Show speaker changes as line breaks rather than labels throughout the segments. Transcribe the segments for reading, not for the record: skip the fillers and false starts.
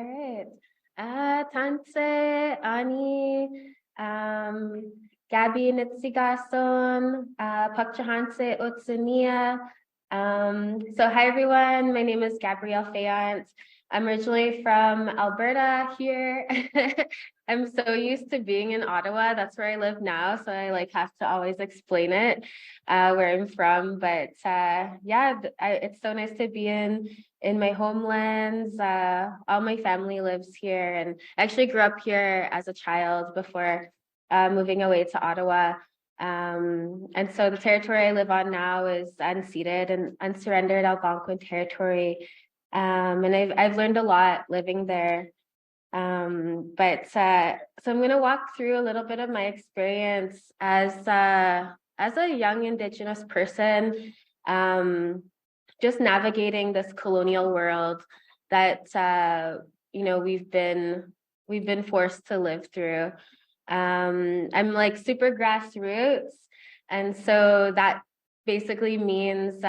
All right. Tanse, Ani, Gabby Nitsigason, Pakchahanse Utsania. So hi everyone, my name is Gabrielle Fayant. I'm originally from Alberta here. I'm so used to being in Ottawa. That's where I live now. So I have to always explain it where I'm from. But yeah, it's so nice to be in my homelands. All my family lives here, and I actually grew up here as a child before moving away to Ottawa. And so the territory I live on now is unceded and unsurrendered Algonquin territory. And I've learned a lot living there. So I'm going to walk through a little bit of my experience as a young Indigenous person, just navigating this colonial world that we've been forced to live through. I'm like super grassroots, and so that basically means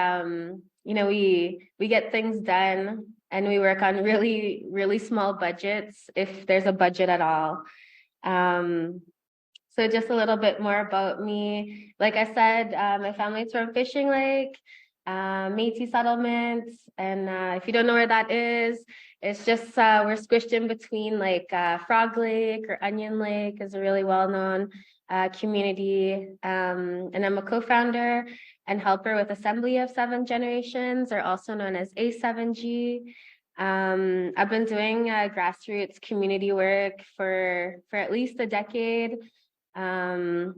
we get things done and we work on really, really small budgets if there's a budget at all. So just a little bit more about me. Like I said, my family's from Fishing Lake, Métis settlements, and if you don't know where that is, it's just we're squished in between Frog Lake or Onion Lake is a really well-known community. And I'm a co-founder and helper with Assembly of Seven Generations, or also known as A7G. I've been doing grassroots community work for at least a decade. I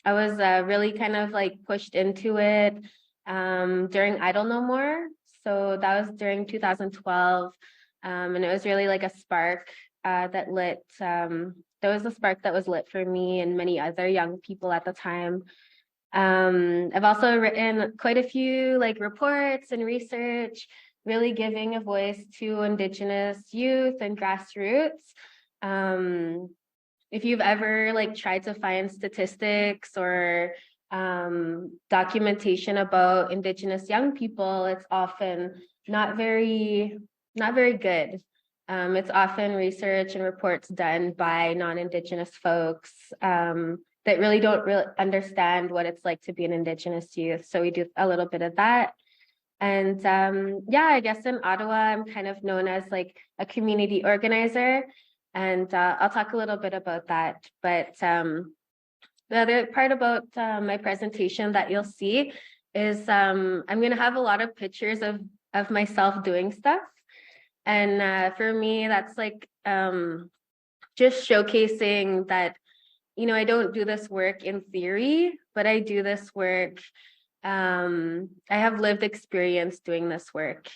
was really kind of pushed into it during Idle No More. So that was during 2012. And it was really like a spark that lit. There was a spark that was lit for me and many other young people at the time. I've also written quite a few reports and research, really giving a voice to Indigenous youth and grassroots. If you've ever tried to find statistics or documentation about Indigenous young people, it's often not very good. It's often research and reports done by non-Indigenous folks that really don't understand what it's like to be an Indigenous youth. So we do a little bit of that. And yeah, I guess in Ottawa, I'm kind of known as a community organizer. And I'll talk a little bit about that. But the other part about my presentation that you'll see is I'm going to have a lot of pictures of myself doing stuff. And for me, that's just showcasing that, I don't do this work in theory, but I do this work. I have lived experience doing this work.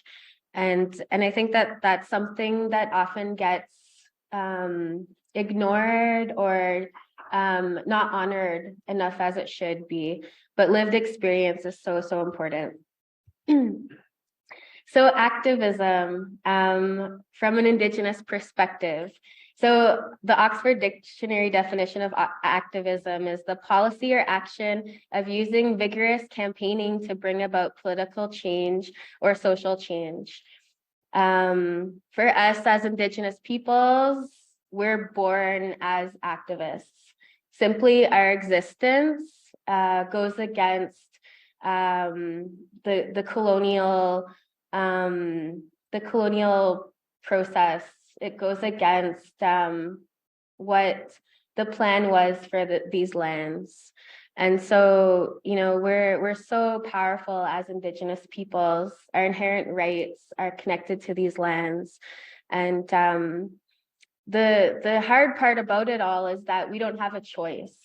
And I think that that's something that often gets ignored or not honored enough as it should be, but lived experience is so important. So activism from an Indigenous perspective. So the Oxford Dictionary definition of activism is the policy or action of using vigorous campaigning to bring about political change or social change. For us as Indigenous peoples, we're born as activists. Simply our existence goes against the colonial process. It goes against what the plan was for these lands. And so, we're so powerful as Indigenous peoples. Our inherent rights are connected to these lands. And the hard part about it all is that we don't have a choice.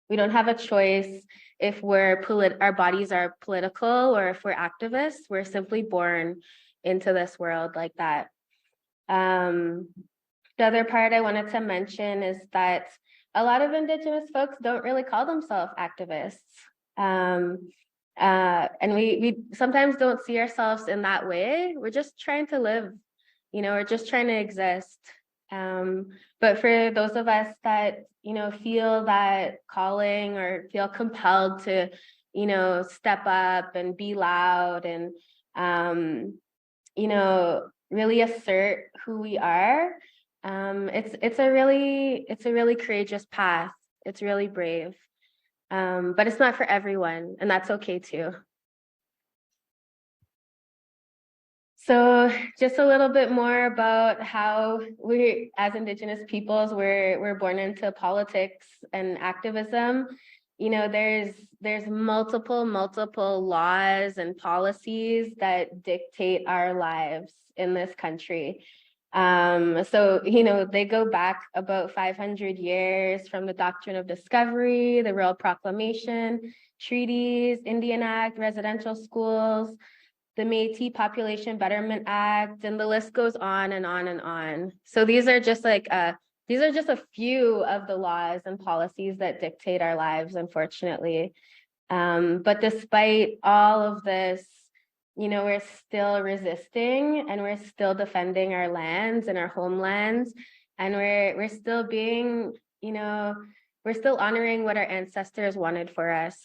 We don't have a choice if our bodies are political or if we're activists. We're simply born into this world like that. The other part I wanted to mention is that a lot of Indigenous folks don't really call themselves activists. And we sometimes don't see ourselves in that way. We're just trying to live, we're just trying to exist. But for those of us that, feel that calling or feel compelled to, step up and be loud and, really assert who we are. It's a really courageous path. It's really brave. But it's not for everyone, and that's okay too. So just a little bit more about how we, as Indigenous peoples, we're born into politics and activism. You know, there's multiple laws and policies that dictate our lives in this country. So, you know, they go back about 500 years from the Doctrine of Discovery, the Royal Proclamation, treaties, Indian Act, residential schools, the Métis Population Betterment Act, and the list goes on and on and on. So these are just a few of the laws and policies that dictate our lives, unfortunately. But despite all of this, you know, we're still resisting and we're still defending our lands and our homelands, and we're still being, you know, we're still honoring what our ancestors wanted for us.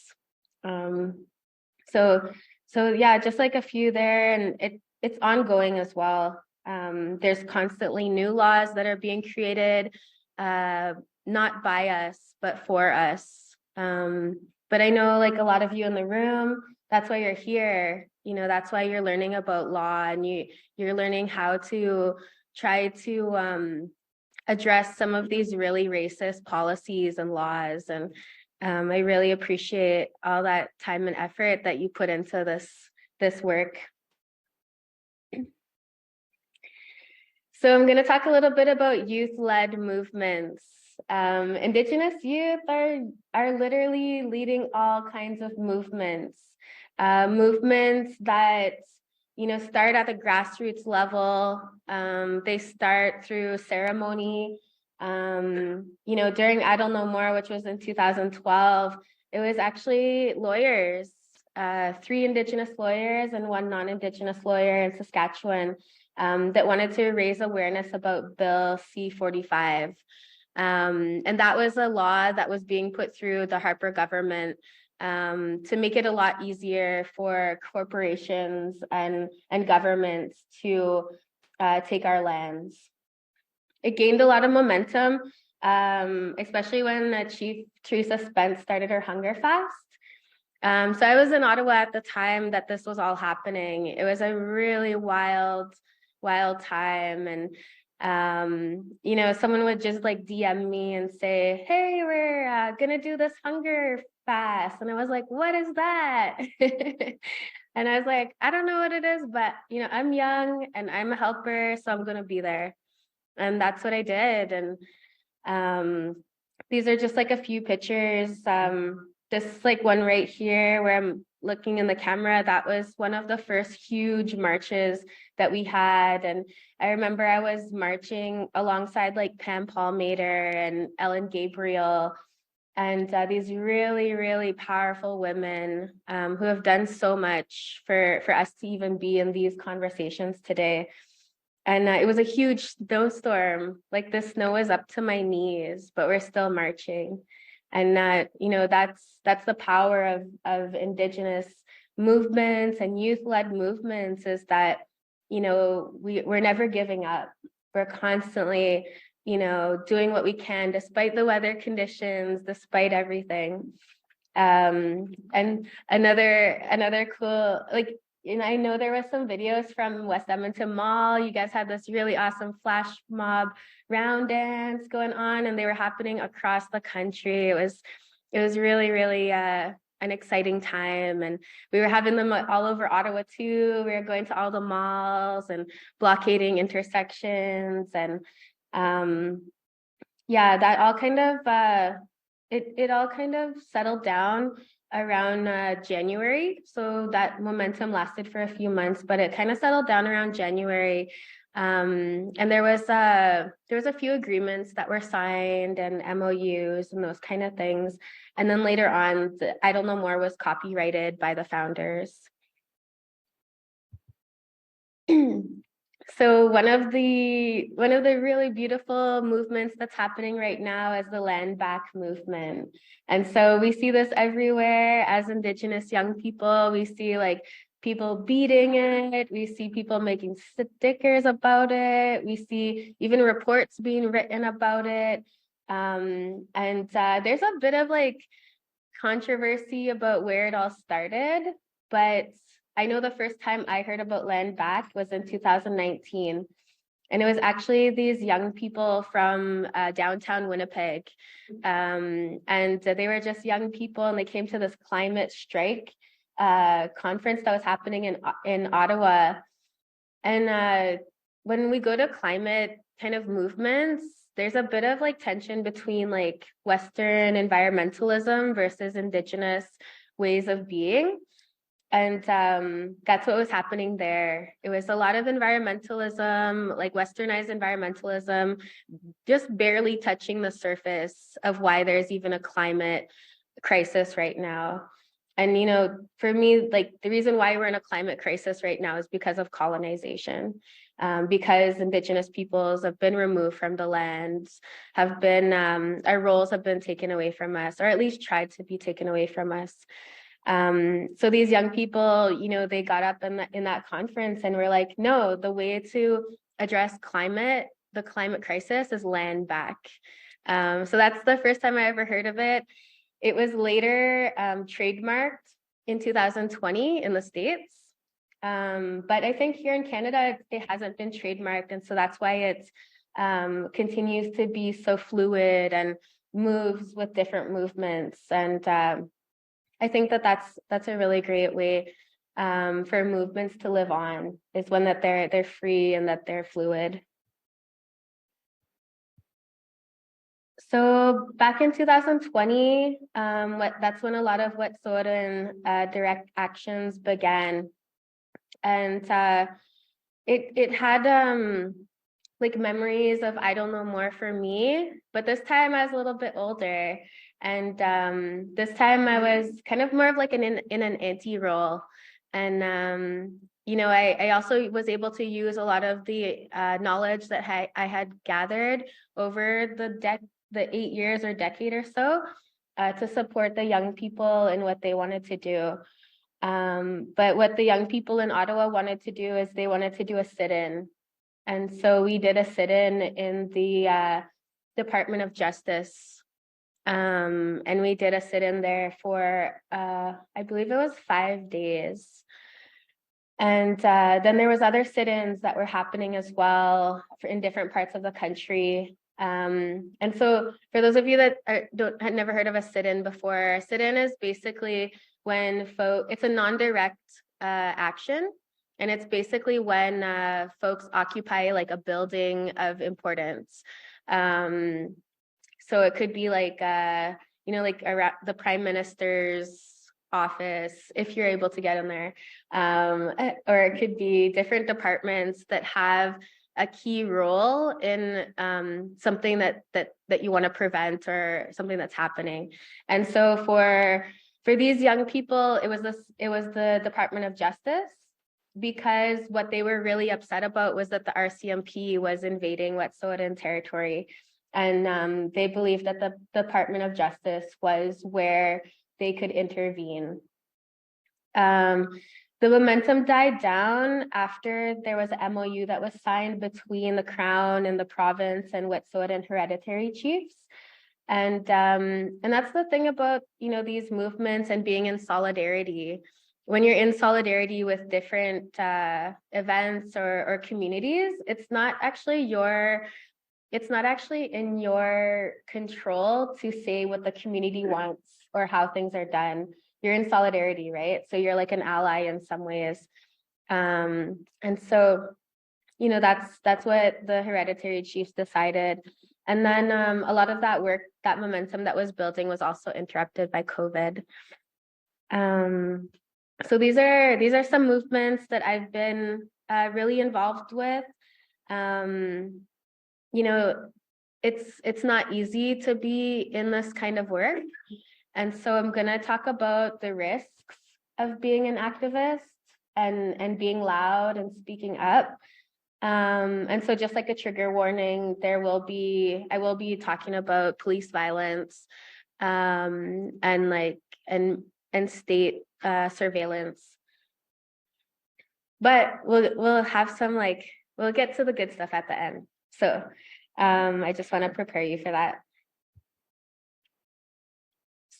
So yeah, just like a few there, and it's ongoing as well. There's constantly new laws that are being created, not by us, but for us. But I know, like, a lot of you in the room, that's why you're here. You know, that's why you're learning about law, and you're learning how to try to address some of these really racist policies and laws. And I really appreciate all that time and effort that you put into this work. So I'm going to talk a little bit about youth-led movements. Indigenous youth are literally leading all kinds of movements, movements that, you know, start at the grassroots level. They start through ceremony. You know, during I Don't Know More, which was in 2012, it was actually lawyers, 3 Indigenous lawyers and 1 non-Indigenous lawyer in Saskatchewan, that wanted to raise awareness about Bill C-45. And that was a law that was being put through the Harper government to make it a lot easier for corporations and governments to take our lands. It gained a lot of momentum, especially when Chief Teresa Spence started her hunger fast. So I was in Ottawa at the time that this was all happening. It was a really wild time. And, you know, someone would just like DM me and say, hey, we're gonna do this hunger fast. And I was like, what is that? And I was like, I don't know what it is, but, you know, I'm young and I'm a helper, so I'm gonna be there. And that's what I did. And these are just like a few pictures. This like one right here where I'm looking in the camera, that was one of the first huge marches that we had. And I remember I was marching alongside like Pam Palmater and Ellen Gabrielle, and these really, really powerful women who have done so much for us to even be in these conversations today. And it was a huge snowstorm. Like the snow was up to my knees, but we're still marching. And you know, that's the power of Indigenous movements and youth-led movements, is that, you know, we're never giving up. We're constantly, you know, doing what we can despite the weather conditions, despite everything. And another cool, like, and I know there was some videos from West Edmonton Mall. You guys had this really awesome flash mob round dance going on, and they were happening across the country. It was really, really an exciting time, and we were having them all over Ottawa too. We were going to all the malls and blockading intersections, and yeah, that all kind of it all kind of settled down around January. So that momentum lasted for a few months, but it kind of settled down around January. And there was a few agreements that were signed and MOUs and those kind of things. And then later on, the I Don't Know More was copyrighted by the founders. So one of the really beautiful movements that's happening right now is the Land Back movement. And so we see this everywhere as Indigenous young people. We see like people beating it. We see people making stickers about it. We see even reports being written about it. And there's a bit of like controversy about where it all started, but I know the first time I heard about land back was in 2019. And it was actually these young people from downtown Winnipeg. And they were just young people, and they came to this climate strike conference that was happening in Ottawa. And when we go to climate kind of movements, there's a bit of like tension between like Western environmentalism versus Indigenous ways of being. And that's what was happening there. It was a lot of environmentalism, like westernized environmentalism, just barely touching the surface of why there's even a climate crisis right now. And, you know, for me, like the reason why we're in a climate crisis right now is because of colonization, because Indigenous peoples have been removed from the lands, have been, our roles have been taken away from us, or at least tried to be taken away from us. So these young people, you know, they got up in that conference and were like, no, the way to address the climate crisis is land back. So that's the first time I ever heard of it. It was later trademarked in 2020 in the States. But I think here in Canada, it hasn't been trademarked. And so that's why it continues to be so fluid and moves with different movements. And I think that that's a really great way for movements to live on, is when that they're free and that they're fluid. So back in 2020, that's when a lot of Wet'suwet'en direct actions began, and it had like memories of I don't know more for me, but this time I was a little bit older, and this time I was kind of more of like in an auntie role, and you know, I also was able to use a lot of the knowledge that I had gathered over the 8 years or decade or so to support the young people in what they wanted to do. But what the young people in Ottawa wanted to do is they wanted to do a sit-in. And so we did a sit-in in the Department of Justice. And we did a sit-in there for, I believe it was 5 days. And then there was other sit-ins that were happening as well in different parts of the country. And so for those of you that had never heard of a sit-in before, a sit-in is basically when it's a non-direct action. And it's basically when folks occupy like a building of importance. So it could be like, you know, like around the Prime Minister's office, if you're able to get in there. Or it could be different departments that have a key role in something that you want to prevent or something that's happening. And so for these young people, it was the Department of Justice, because what they were really upset about was that the RCMP was invading Wet'suwet'en territory. And they believed that the Department of Justice was where they could intervene. The momentum died down after there was an MOU that was signed between the Crown and the province and Wet'suwet'en hereditary chiefs. And that's the thing about, you know, these movements and being in solidarity. When you're in solidarity with different events or communities, it's not actually in your control to say what the community wants or how things are done. You're in solidarity, right? So you're like an ally in some ways. And so, you know, that's what the hereditary chiefs decided. And then a lot of that work, that momentum that was building, was also interrupted by COVID. So these are some movements that I've been really involved with. You know, it's not easy to be in this kind of work. And so I'm going to talk about the risks of being an activist and being loud and speaking up. And so just like a trigger warning, I will be talking about police violence and state surveillance. but we'll have some we'll get to the good stuff at the end. So I just want to prepare you for that.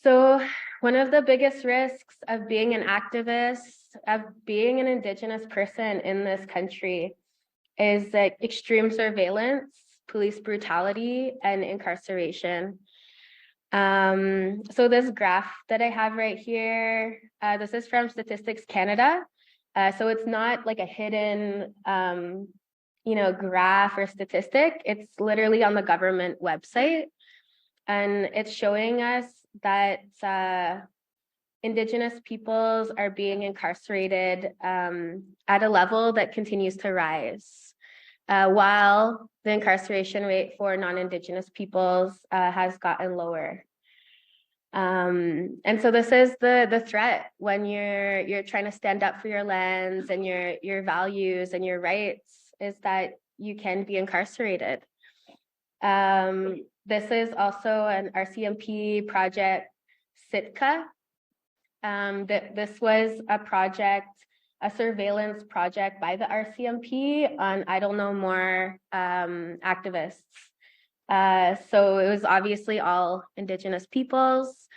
So one of the biggest risks of being an activist, of being an Indigenous person in this country is like extreme surveillance, police brutality, and incarceration. So this graph that I have right here, this is from Statistics Canada. So it's not like a hidden, graph or statistic. It's literally on the government website. And it's showing us that Indigenous peoples are being incarcerated at a level that continues to rise, while the incarceration rate for non-Indigenous peoples has gotten lower. And so this is the threat when you're trying to stand up for your lands and your values and your rights, is that you can be incarcerated. This is also an RCMP project, Sitka. This was a surveillance project by the RCMP on Idle No More activists. So it was obviously all Indigenous peoples.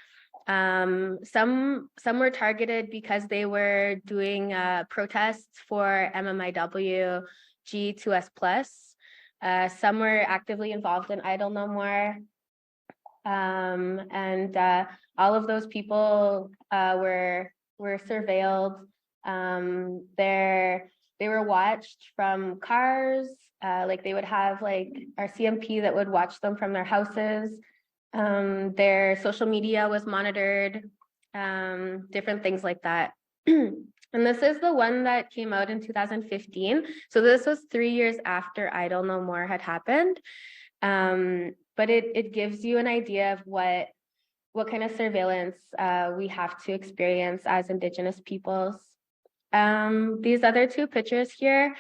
Some were targeted because they were doing protests for MMIW G2S+. Some were actively involved in Idle No More. And all of those people were surveilled. They were watched from cars. Like they would have like RCMP that would watch them from their houses. Their social media was monitored, different things like that. And this is the one that came out in 2015. So this was 3 years after Idle No More had happened. But it gives you an idea of what kind of surveillance we have to experience as Indigenous peoples. These other two pictures here,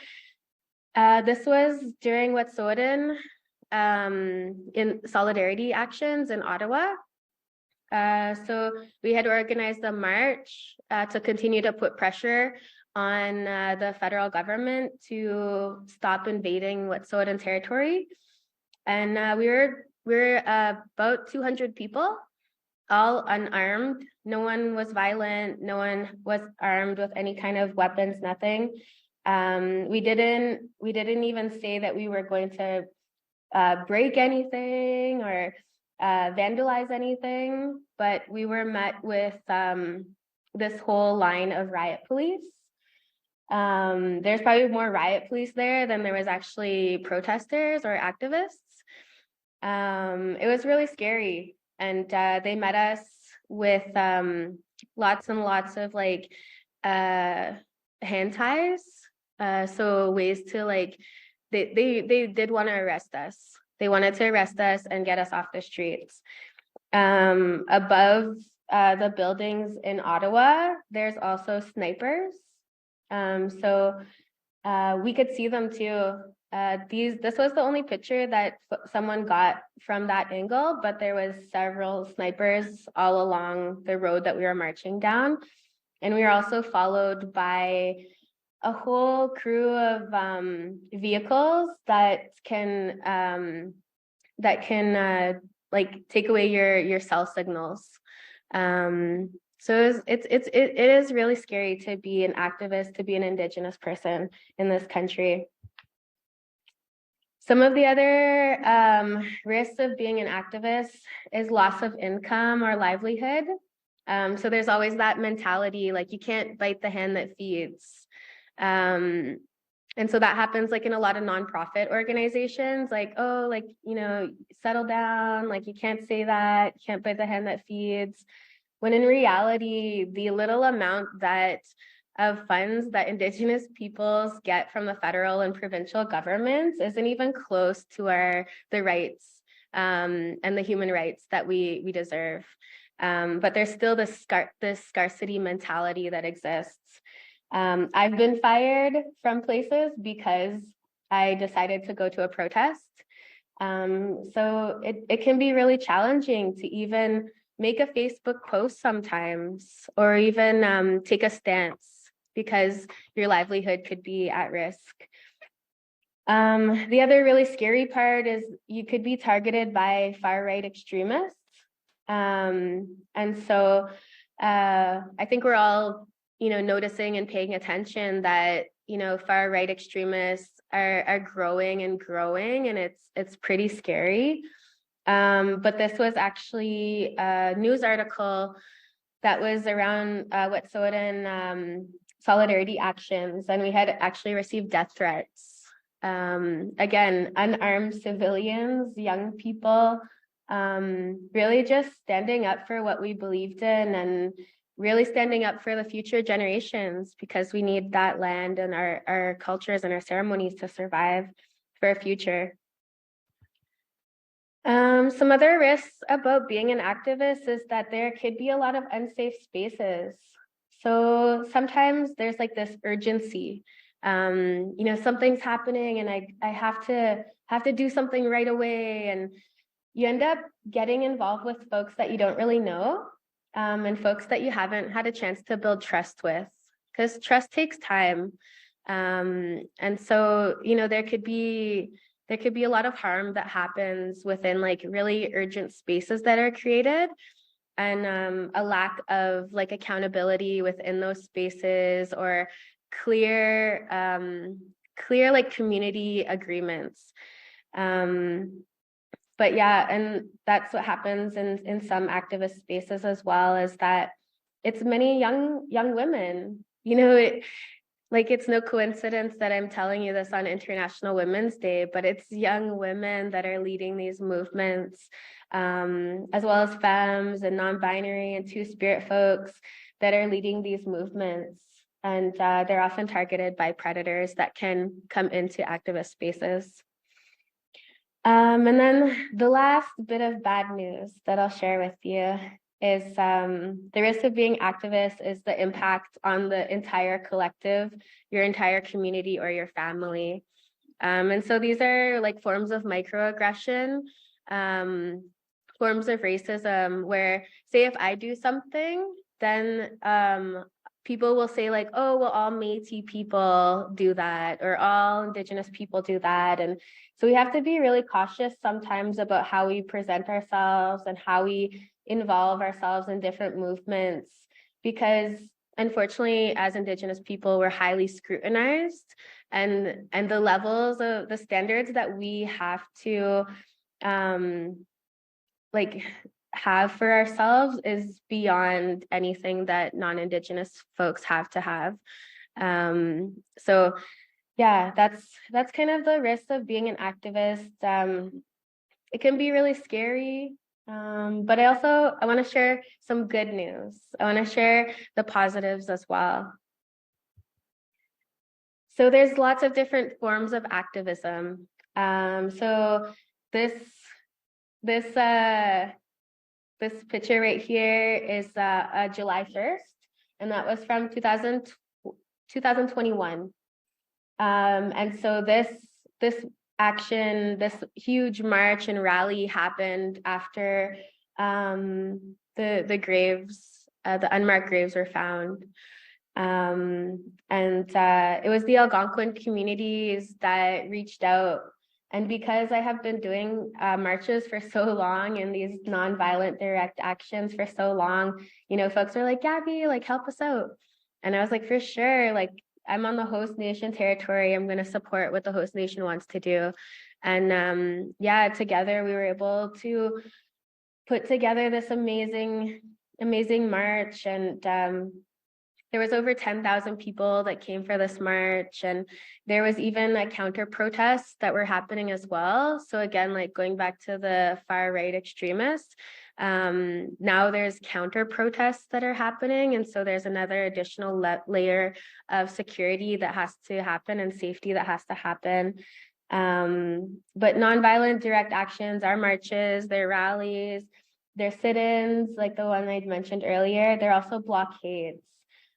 this was during Wet'suwet'en in solidarity actions in Ottawa. So we had organized a march to continue to put pressure on the federal government to stop invading Wet'suwet'en territory. And we're about 200 people, all unarmed. No one was violent. No one was armed with any kind of weapons, nothing. We didn't even say that we were going to break anything or vandalize anything, but we were met with this whole line of riot police. There's probably more riot police there than there was actually protesters or activists. It was really scary, and they met us with lots and lots of like hand ties. So ways to like, they did want to arrest us. They wanted to arrest us and get us off the streets. Above the buildings in Ottawa, there's also snipers. So we could see them too. This was the only picture that someone got from that angle, but there was several snipers all along the road that we were marching down. And we were also followed by a whole crew of vehicles that can like take away your cell signals. So it is really scary to be an activist, to be an Indigenous person in this country. Some of the other risks of being an activist is loss of income or livelihood. So there's always that mentality, like you can't bite the hand that feeds. And so that happens like in a lot of nonprofit organizations, like, oh, like, settle down, like you can't say that, you can't bite the hand that feeds. When in reality, the little amount of funds that Indigenous peoples get from the federal and provincial governments isn't even close to the rights and the human rights that we deserve. But there's still this scarcity mentality that exists. I've been fired from places because I decided to go to a protest. So it can be really challenging to even make a Facebook post sometimes, or even take a stance. because your livelihood could be at risk. The other really scary part is you could be targeted by far-right extremists. And so I think we're all, noticing and paying attention that, far-right extremists are growing and growing, and it's pretty scary. But this was actually a news article that was around Wet'suwet'en solidarity actions, and we had actually received death threats. Again, unarmed civilians, young people, really just standing up for what we believed in and really standing up for the future generations, because we need that land and our cultures and our ceremonies to survive for a future. Some other risks about being an activist is that there could be a lot of unsafe spaces. So sometimes there's like this urgency. Something's happening and I have to do something right away. And you end up getting involved with folks that you don't really know, and folks that you haven't had a chance to build trust with, because trust takes time. And so, there could be a lot of harm that happens within like really urgent spaces that are created, and a lack of like accountability within those spaces, or clear like community agreements. But yeah, and that's what happens in some activist spaces as well, is that it's many young women. It's no coincidence that I'm telling you this on International Women's Day, but it's young women that are leading these movements, as well as femmes and non-binary and two-spirit folks that are leading these movements. And they're often targeted by predators that can come into activist spaces. And then the last bit of bad news that I'll share with you is the risk of being activist is the impact on the entire collective, your entire community, or your family. And so these are like forms of microaggression, forms of racism, where, say, if I do something, then people will say like, oh, well, all Métis people do that, or all Indigenous people do that. And so we have to be really cautious sometimes about how we present ourselves and how we involve ourselves in different movements, because unfortunately, as Indigenous people, we're highly scrutinized, and the levels of the standards that we have to have for ourselves is beyond anything that non-Indigenous folks have to have. So yeah, that's kind of the risk of being an activist. It can be really scary, but I want to share some good news. I want to share the positives as well. So there's lots of different forms of activism. So this picture right here is July 1st, and that was from 2021. And so this action, this huge march and rally happened after the graves, the unmarked graves were found. And it was the Algonquin communities that reached out. And because I have been doing marches for so long and these nonviolent direct actions for so long, folks are like, Gabby, like, help us out. And I was like, for sure, like, I'm on the host nation territory. I'm going to support what the host nation wants to do. And yeah, together we were able to put together this amazing march. And there was over 10,000 people that came for this march, and there was even a counter protests that were happening as well. So again, like going back to the far right extremists, now there's counter protests that are happening, and so there's another additional layer of security that has to happen and safety that has to happen. But nonviolent direct actions, our marches, their rallies, their sit-ins, like the one I'd mentioned earlier, they're also blockades.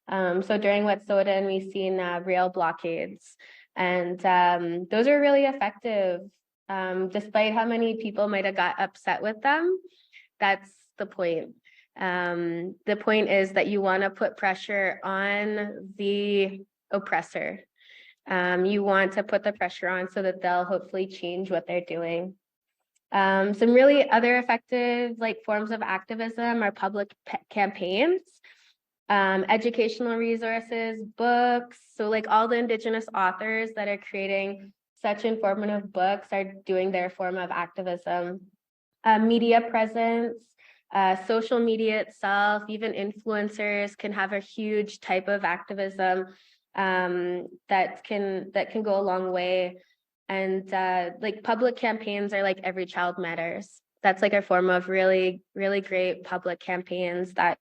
So during Wet'suwet'en, we've seen rail blockades, and those are really effective. Despite how many people might have got upset with them, that's the point. The point is that you want to put pressure on the oppressor. You want to put the pressure on so that they'll hopefully change what they're doing. Some really other effective forms of activism are public campaigns, educational resources, books. So all the Indigenous authors that are creating such informative books are doing their form of activism. Media presence, social media itself, even influencers can have a huge type of activism that can go a long way. And public campaigns are like Every Child Matters. That's a form of really, really great public campaigns that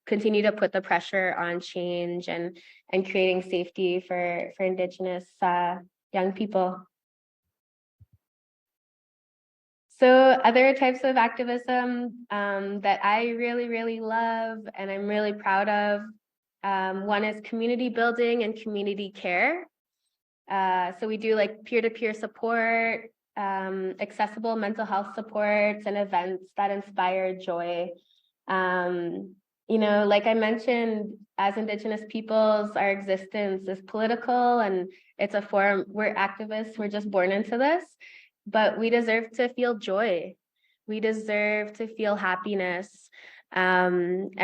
continue to put the pressure on change and creating safety for Indigenous young people. So other types of activism that I really, really love and I'm really proud of, one is community building and community care. So we do peer-to-peer support, accessible mental health supports and events that inspire joy. Like I mentioned, as Indigenous peoples, our existence is political and it's a form, we're activists, we're just born into this, but we deserve to feel joy. We deserve to feel happiness. And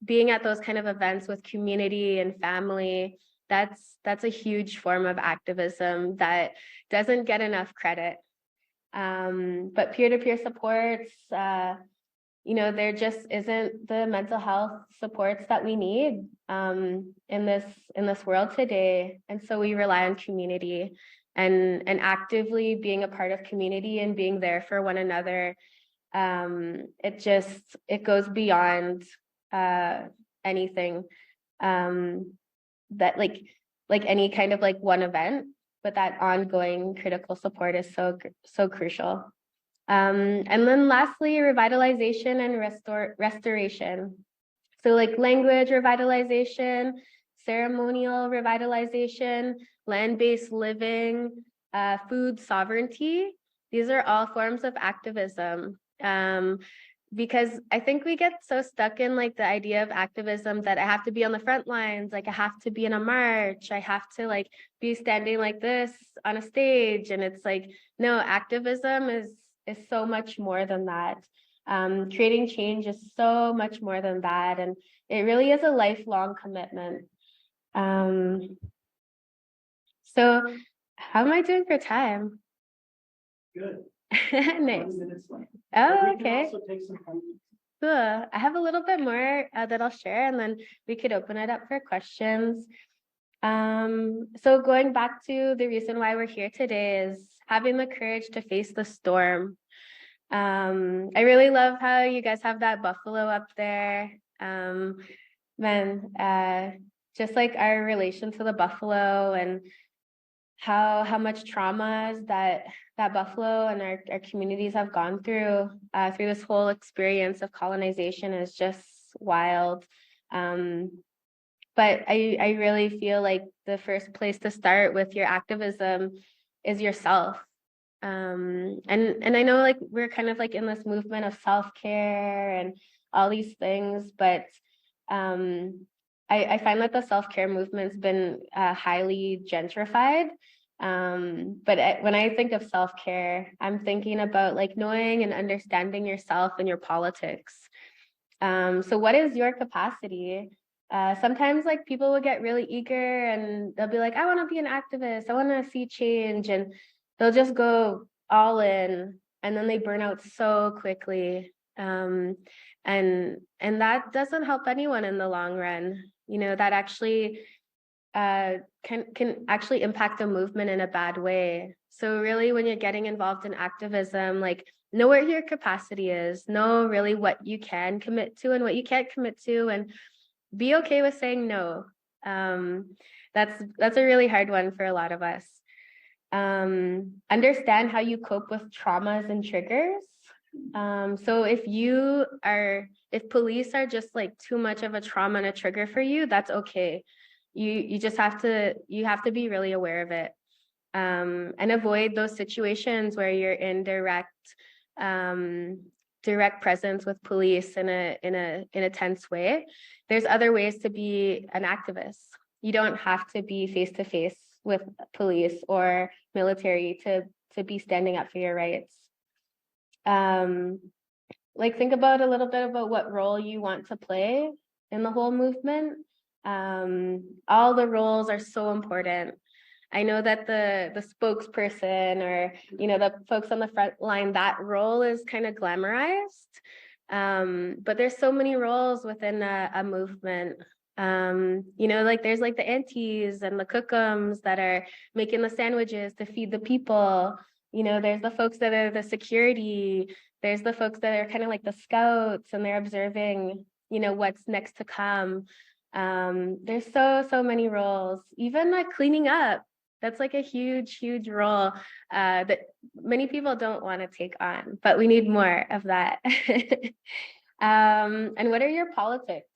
being at those kind of events with community and family, that's a huge form of activism that doesn't get enough credit. But peer-to-peer supports, there just isn't the mental health supports that we need in this world today. And so we rely on community and actively being a part of community and being there for one another. It goes beyond anything that any kind of one event, but that ongoing critical support is so crucial. And then lastly, revitalization and restoration. So language revitalization, ceremonial revitalization, land-based living, food sovereignty. These are all forms of activism. Because I think we get so stuck in the idea of activism that I have to be on the front lines, I have to be in a march, I have to be standing like this on a stage. And it's no, activism is so much more than that. Creating change is so much more than that. And it really is a lifelong commitment. So how am I doing for time?
Good.
Nice.
20 minutes left.
Oh,
We can
okay.
also take some questions.
Cool. I have a little bit more that I'll share, and then we could open it up for questions. So going back to the reason why we're here today is having the courage to face the storm. I really love how you guys have that buffalo up there. Just our relation to the buffalo and how much traumas that buffalo and our communities have gone through this whole experience of colonization is just wild. But I really feel the first place to start with your activism is yourself. And I know we're kind of in this movement of self-care and all these things, but I find that the self-care movement's been highly gentrified. But when I think of self-care, I'm thinking about knowing and understanding yourself and your politics. So what is your capacity? Sometimes people will get really eager and they'll be I want to be an activist, I want to see change, and they'll just go all in and then they burn out so quickly. And that doesn't help anyone in the long run. That actually can actually impact the movement in a bad way. So really, when you're getting involved in activism, know where your capacity is, know really what you can commit to and what you can't commit to, and be okay with saying no. That's a really hard one for a lot of us. Understand how you cope with traumas and triggers. So if police are just too much of a trauma and a trigger for you, that's okay. You just have to be really aware of it, and avoid those situations where you're in direct direct presence with police in a tense way. There's other ways to be an activist. You don't have to be face to face with police or military to be standing up for your rights. Like think about a little bit about what role you want to play in the whole movement. All the roles are so important. I know that the spokesperson or the folks on the front line, that role is kind of glamorized. But there's so many roles within a movement. Like there's like the aunties and the cookums that are making the sandwiches to feed the people. There's the folks that are the security. There's the folks that are kind of like the scouts and they're observing, what's next to come. There's so many roles, even like cleaning up. That's like a huge role that many people don't want to take on, but we need more of that. And what are your politics?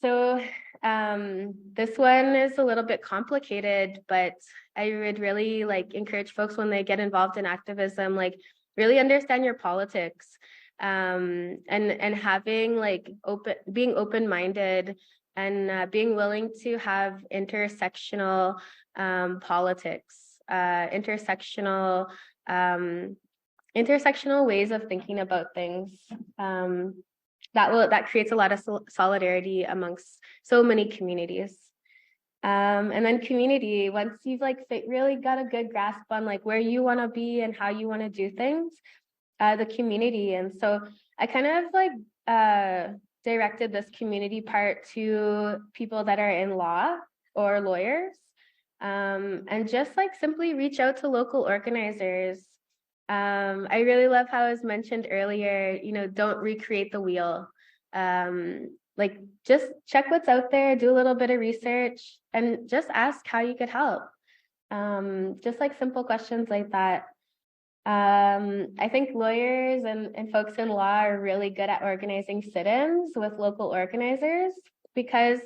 So this one is a little bit complicated, but I would really encourage folks when they get involved in activism, really understand your politics, and having being open-minded and being willing to have intersectional politics, intersectional ways of thinking about things. That creates a lot of solidarity amongst so many communities. And then community, once you've really got a good grasp on where you want to be and how you want to do things, the community. And so I kind of directed this community part to people that are in law or lawyers, and just simply reach out to local organizers. I really love how it was mentioned earlier, don't recreate the wheel. Just check what's out there, do a little bit of research, and just ask how you could help. Just simple questions like that. I think lawyers and folks in law are really good at organizing sit-ins with local organizers, because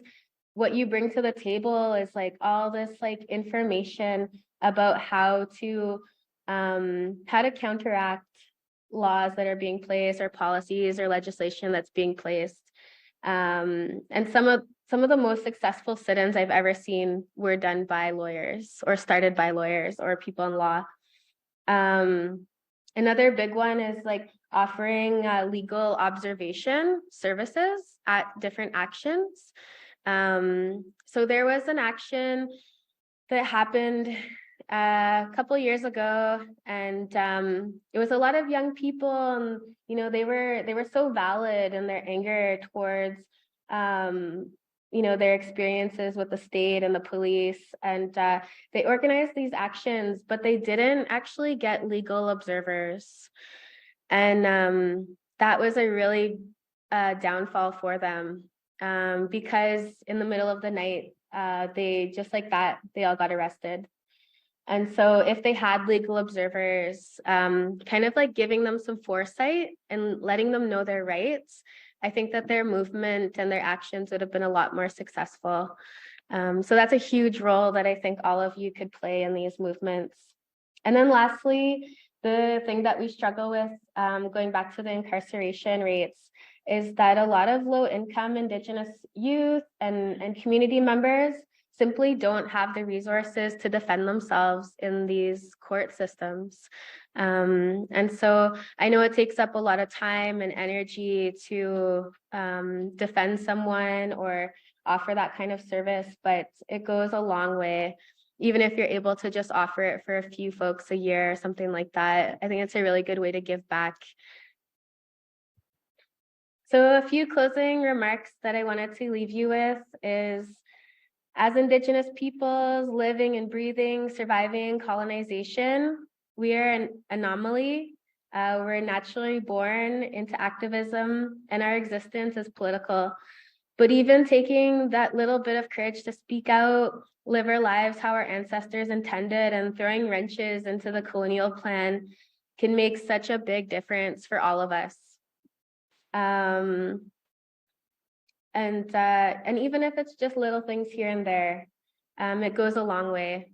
what you bring to the table is all this information about how to counteract laws that are being placed or policies or legislation that's being placed. And some of the most successful sit-ins I've ever seen were done by lawyers or started by lawyers or people in law. Another big one is offering legal observation services at different actions. So there was an action that happened a couple years ago, and it was a lot of young people, and they were so valid in their anger towards their experiences with the state and the police, and they organized these actions, but they didn't actually get legal observers, and that was a really downfall for them, because in the middle of the night, they just they all got arrested. And so if they had legal observers, kind of giving them some foresight and letting them know their rights, I think that their movement and their actions would have been a lot more successful. So that's a huge role that I think all of you could play in these movements. And then lastly, the thing that we struggle with, going back to the incarceration rates, is that a lot of low-income Indigenous youth and community members simply don't have the resources to defend themselves in these court systems. And so I know it takes up a lot of time and energy to defend someone or offer that kind of service, but it goes a long way. Even if you're able to just offer it for a few folks a year or something like that, I think it's a really good way to give back. So a few closing remarks that I wanted to leave you with is, as Indigenous peoples living and breathing, surviving colonization, we are an anomaly. We're naturally born into activism, and our existence is political. But even taking that little bit of courage to speak out, live our lives how our ancestors intended, and throwing wrenches into the colonial plan can make such a big difference for all of us. And even if it's just little things here and there, it goes a long way.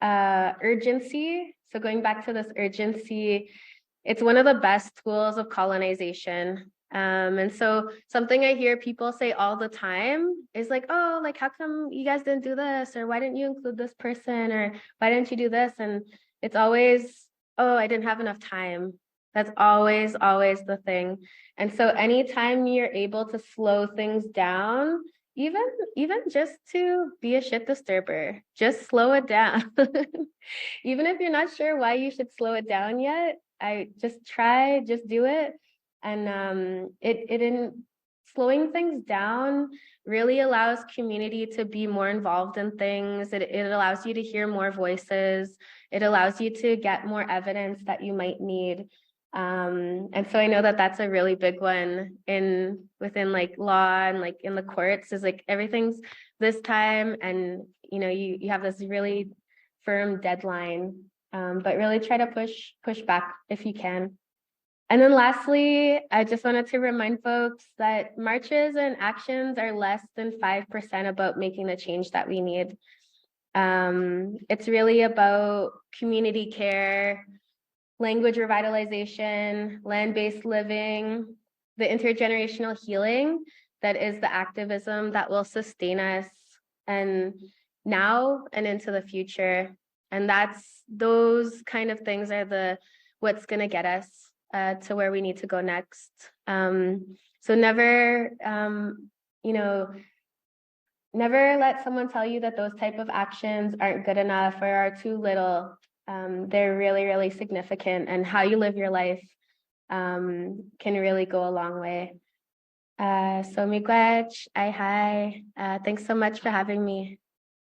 Urgency. So going back to this urgency, it's one of the best tools of colonization. And so something I hear people say all the time is like, oh, like, how come you guys didn't do this? Or why didn't you include this person? Or why didn't you do this? And it's always, oh, I didn't have enough time. That's always, always the thing. And so anytime you're able to slow things down, even even just to be a shit disturber, just slow it down. Even if you're not sure why you should slow it down yet, I just try, just do it. And it in slowing things down really allows community to be more involved in things. It allows you to hear more voices. It allows you to get more evidence that you might need. And so I know that that's a really big one in within like law and like in the courts is like everything's this time, and you have this really firm deadline, but really try to push back if you can. And then lastly, I just wanted to remind folks that marches and actions are less than 5% about making the change that we need. It's really about community care, language revitalization, land-based living, the intergenerational healing that is the activism that will sustain us and now and into the future. And those kind of things are what's going to get us to where we need to go next. So never, never let someone tell you that those type of actions aren't good enough or are too little. They're really, really significant, and how you live your life can really go a long way. So miigwech, ai hai. Thanks so much for having me.